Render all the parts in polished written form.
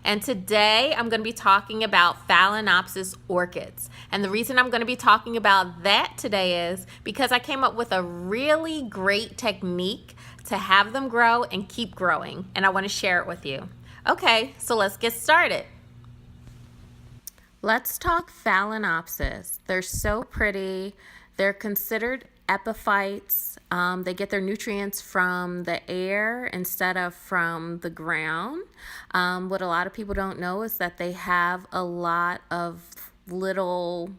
And today I'm going to be talking about Phalaenopsis orchids. And the reason I'm going to be talking about that today is because I came up with a really great technique to have them grow and keep growing, and I want to share it with you. Okay, so let's get started. Let's talk Phalaenopsis. They're so pretty. They're considered epiphytes. They get their nutrients from the air instead of from the ground. What a lot of people don't know is that they have a lot of little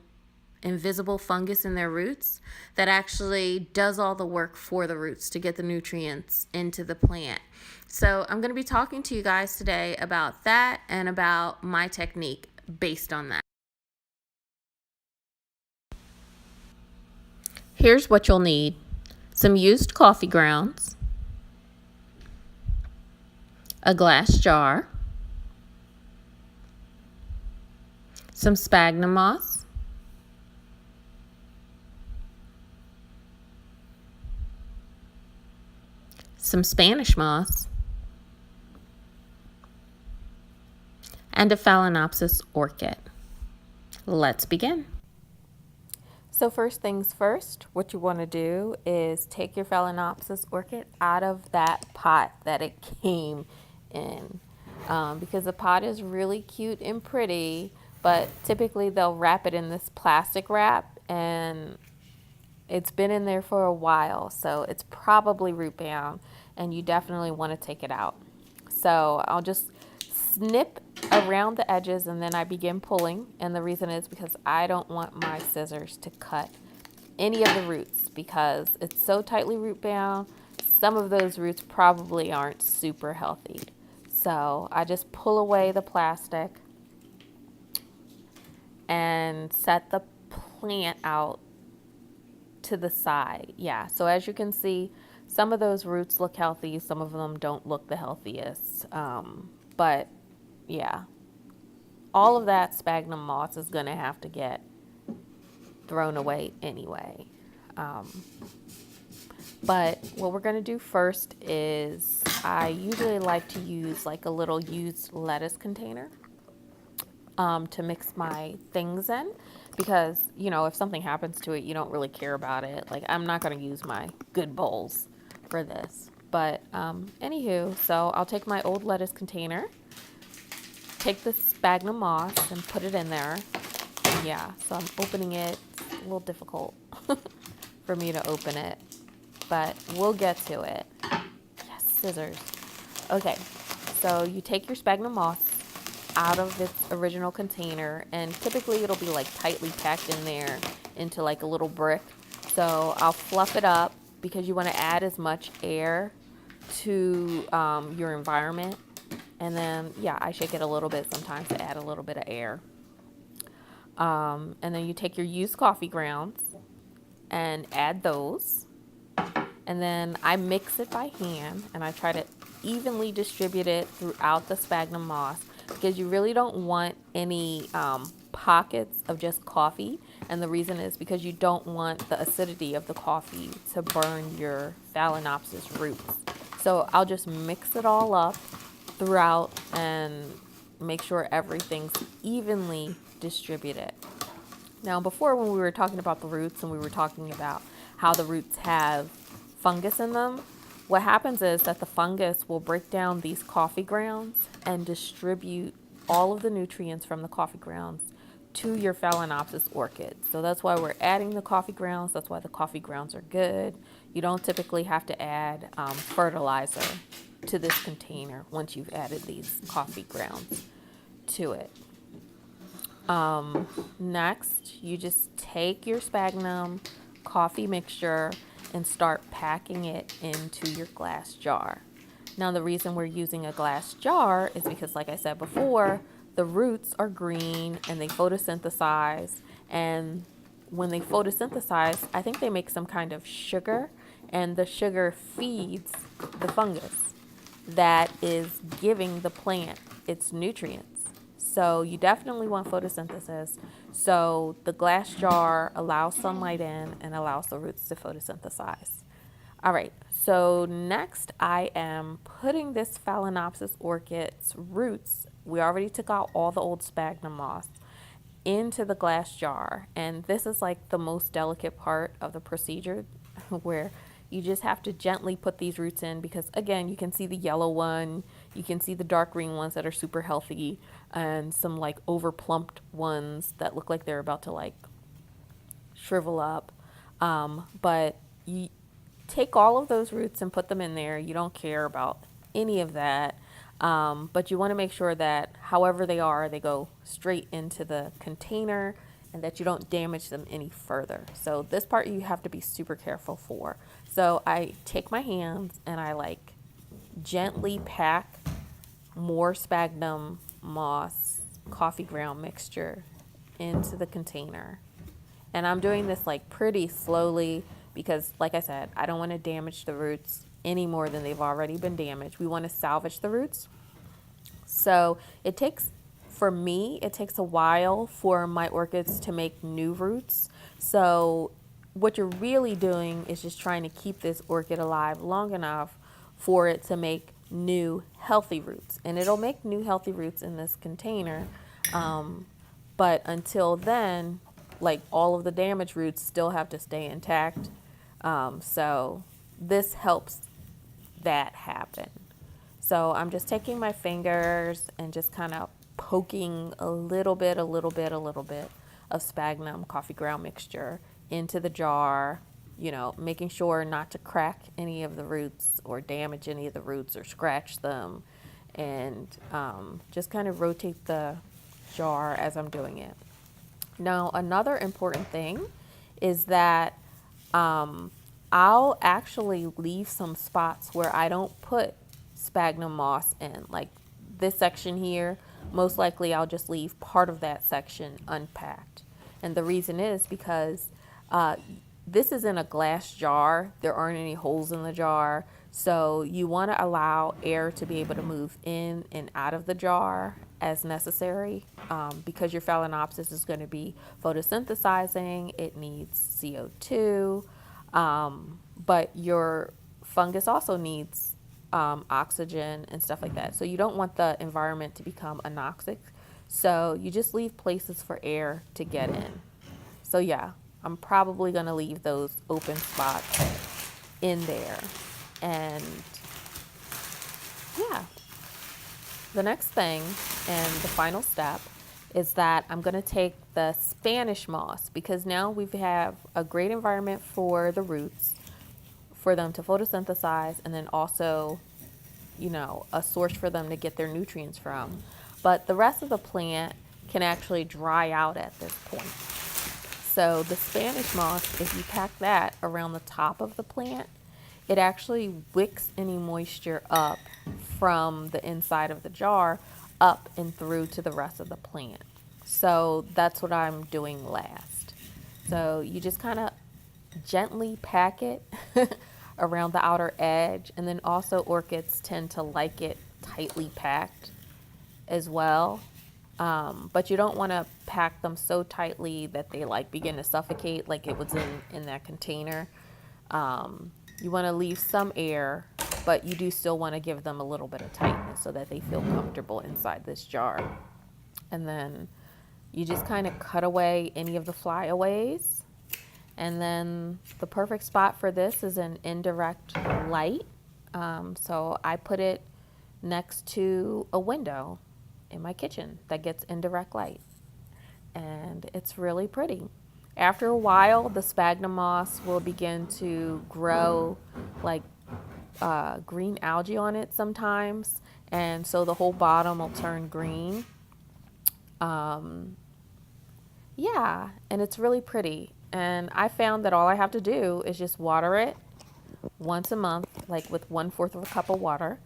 invisible fungus in their roots that actually does all the work for the roots to get the nutrients into the plant. So I'm going to be talking to you guys today about that and about my technique based on that. Here's what you'll need: some used coffee grounds, a glass jar, some sphagnum moss, some Spanish moss, and a Phalaenopsis orchid. Let's begin. So first things first, what you want to do is take your Phalaenopsis orchid out of that pot that it came in, because the pot is really cute and pretty, but typically they'll wrap it in this plastic wrap, and it's been in there for a while, so it's probably root bound, and you definitely want to take it out. So I'll just snip around the edges and then I begin pulling, and the reason is because I don't want my scissors to cut any of the roots because it's so tightly root bound. Some of those roots probably aren't super healthy. So I just pull away the plastic and set the plant out to the side. Yeah, so as you can see, some of those roots look healthy, some of them don't look the healthiest. But yeah, all of that sphagnum moss is going to have to get thrown away anyway. But what we're going to do first is I usually like to use like a little used lettuce container to mix my things in, because you know, if something happens to it, you don't really care about it. Like, I'm not going to use my good bowls for this, but anywho, so I'll take my old lettuce container, take the sphagnum moss and put it in there. Yeah, so I'm opening it. It's a little difficult for me to open it, but we'll get to it. Yes, scissors. Okay, so you take your sphagnum moss out of its original container, and typically it'll be like tightly packed in there into like a little brick. So I'll fluff it up because you want to add as much air to your environment. And then, yeah, I shake it a little bit sometimes to add a little bit of air. And then you take your used coffee grounds and add those. And then I mix it by hand and I try to evenly distribute it throughout the sphagnum moss, because you really don't want any pockets of just coffee. And the reason is because you don't want the acidity of the coffee to burn your Phalaenopsis roots. So I'll just mix it all up throughout and make sure everything's evenly distributed. Now, before, when we were talking about the roots and we were talking about how the roots have fungus in them, what happens is that the fungus will break down these coffee grounds and distribute all of the nutrients from the coffee grounds to your Phalaenopsis orchid. So that's why we're adding the coffee grounds. That's why the coffee grounds are good. You don't typically have to add fertilizer to this container once you've added these coffee grounds to it. Next, you just take your sphagnum coffee mixture and start packing it into your glass jar. Now, the reason we're using a glass jar is because, like I said before, the roots are green and they photosynthesize. And when they photosynthesize, I think they make some kind of sugar, and the sugar feeds the fungus that is giving the plant its nutrients. So you definitely want photosynthesis. So the glass jar allows sunlight in and allows the roots to photosynthesize. All right, so next I am putting this Phalaenopsis orchid's roots we already took out all the old sphagnum moss into the glass jar. And this is like the most delicate part of the procedure where you just have to gently put these roots in, because again, you can see the yellow one, you can see the dark green ones that are super healthy, and some like over plumped ones that look like they're about to like shrivel up. But you take all of those roots and put them in there. You don't care about any of that. But you want to make sure that however they are, they go straight into the container and that you don't damage them any further. So this part you have to be super careful for. So I take my hands and I like gently pack more sphagnum moss coffee ground mixture into the container. And I'm doing this like pretty slowly because, like I said, I don't want to damage the roots any more than they've already been damaged. We want to salvage the roots. So it takes, for me, it takes a while for my orchids to make new roots. So what you're really doing is just trying to keep this orchid alive long enough for it to make new healthy roots. And it'll make new healthy roots in this container. But until then, like all of the damaged roots still have to stay intact. So this helps that happen. So I'm just taking my fingers and just kind of poking a little bit of sphagnum coffee ground mixture into the jar, you know, making sure not to crack any of the roots or damage any of the roots or scratch them, and just kind of rotate the jar as I'm doing it. Now, another important thing is that I'll actually leave some spots where I don't put sphagnum moss in. Like this section here, most likely I'll just leave part of that section unpacked. And the reason is because this is in a glass jar. There aren't any holes in the jar. So you want to allow air to be able to move in and out of the jar as necessary, because your Phalaenopsis is going to be photosynthesizing. It needs CO2, but your fungus also needs oxygen and stuff like that. So you don't want the environment to become anoxic. So you just leave places for air to get in. So yeah, I'm probably going to leave those open spots in there. And yeah, the next thing and the final step is that I'm going to take the Spanish moss, because now we have a great environment for the roots, for them to photosynthesize, and then also, you know, a source for them to get their nutrients from. But the rest of the plant can actually dry out at this point. So the Spanish moss, if you pack that around the top of the plant, it actually wicks any moisture up from the inside of the jar up and through to the rest of the plant. So that's what I'm doing last. So you just kind of gently pack it around the outer edge, and then also orchids tend to like it tightly packed as well. But you don't want to pack them so tightly that they like begin to suffocate like it was in that container. You want to leave some air, but you do still want to give them a little bit of tightness so that they feel comfortable inside this jar. And then you just kind of cut away any of the flyaways. And then the perfect spot for this is an indirect light. So I put it next to a window in my kitchen that gets indirect light. And it's really pretty. After a while, the sphagnum moss will begin to grow like green algae on it sometimes. And so the whole bottom will turn green. Yeah, and it's really pretty. And I found that all I have to do is just water it once a month, like with 1/4 of a cup of water.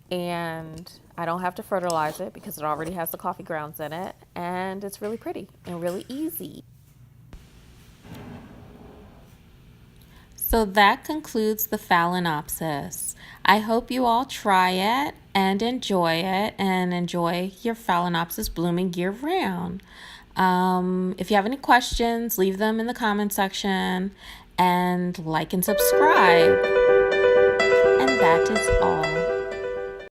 And I don't have to fertilize it because it already has the coffee grounds in it. And it's really pretty and really easy. So that concludes the Phalaenopsis. I hope you all try it and enjoy your Phalaenopsis blooming year round. If you have any questions, leave them in the comment section, and like and subscribe. And that is all.